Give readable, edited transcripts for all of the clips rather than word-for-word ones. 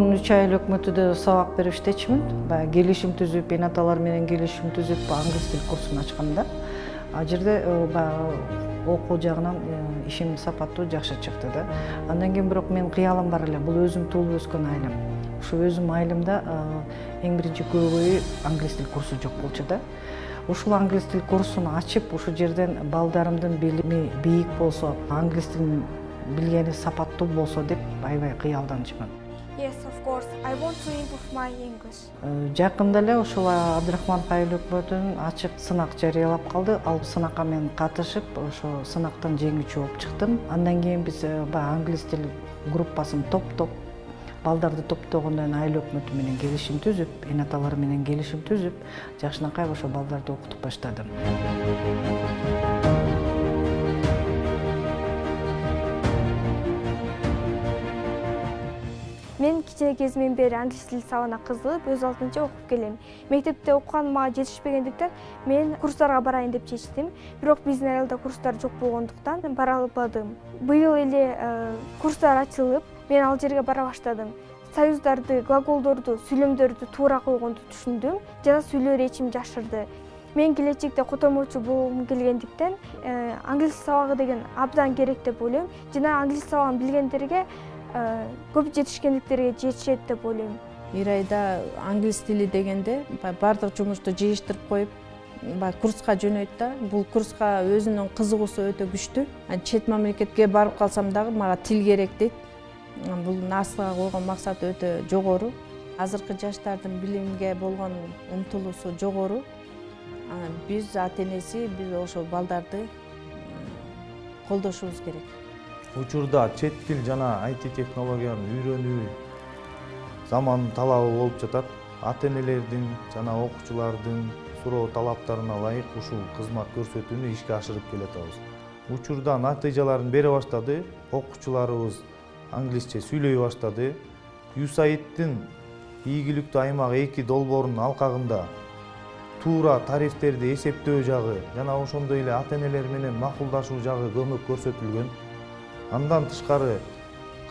Son 3 ай өкмөтүдө сабак берип иштечимин. Келишим түзүп, эн аталар менен келишим түзүп, англис тил курсун ачканда. А жерде окуу жагынан ишим сапаттуу жакшы чыкты да. Андан кийин бирок менин кыялым бар эле. Бул өзүм туулуп өскөн айылым. Ушу өзүм айылымда эң биринчи көбөйү англис тил курсу жок болчу да. Ушул англис тил курсун ачып, ушу жерден балдарымдын билими бийик болсо, англис тилин билгени сапаттуу болсо деп аябай кыялданчумун. Yes, of course. I want to improve my English. Жакында эле ушул Абдрахманов айыл өкмөтүнүн ачык сынак жарыялап калды. Ал сынакка мен катышып, ошо сынактан жеңүүчү болуп чыктым. Андан кийин биз англис тил группасын топтоп, балдарды топтогондон айыл өкмөтү менен келишим түзүп, эн аталар менен келишим түзүп, жакшынакай ошо балдарды окутуп баштадым. Мен кичине кезимден бери англис тил сабагына кызыгып, өз алдынча окуп келем. Мектепте окуганым мага жетишпегендиктен мен курстарга барайын деп чечтим. Бирок биздин айылда курстар жок болгондуктан бара албадым. Быйыл эле курстар ачылып, мен ал жерге бара баштадым. Союздарды, глаголдорду, сүйлөмдөрдү туура койгонду түшүндүм жана сүйлөө эрежим жакшырды. Мен келечекте котормочу болгум келгендиктен англис сабагы деген абдан керек деп ойлойм. Жана англис сабагын билгендерге көп жетишкендиктерге жетишет деп ойлойм. Ирайда англис тили дегенде бардык жумушту жыйыштырып коюп, курска жөнөйт да. Бул курска өзүнүн кызыгуусу өтө күчтүү. Чет мамлекетке барып калсам дагы мага тил керек дейт. Бул асылга койгон максаты өтө жогору. Азыркы жаштардын билимге болгон умтулуусу жогору. Биз ата-энеси биз ошол балдарды колдошубуз керек. Учурда чет тил жана IT технологиянын үйрөнүү заман талабы болуп жатат. Ата-энелердин жана окуучулардын суроо талаптарына ылайык ушул кызмат көрсөтүүнү ишке ашырып келатабыз. Учурда натыйжаларын бере баштады. Окуучуларыбыз англисче сүйлөй баштады. USAID'дин ийгиликтүү аймак 2 долбоорунун алкагында туура тарифтерди эсептөө жагы жана ошондой эле ата-энелер менен макулдашуу жагы көмөк көрсөтүлгөн. Андан тышкары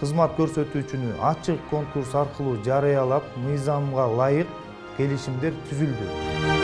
кызмат көрсөтүүчүнү ачык конкурс аркылуу жарыялап, мыйзамга ылайык келишимдер түзүлдү.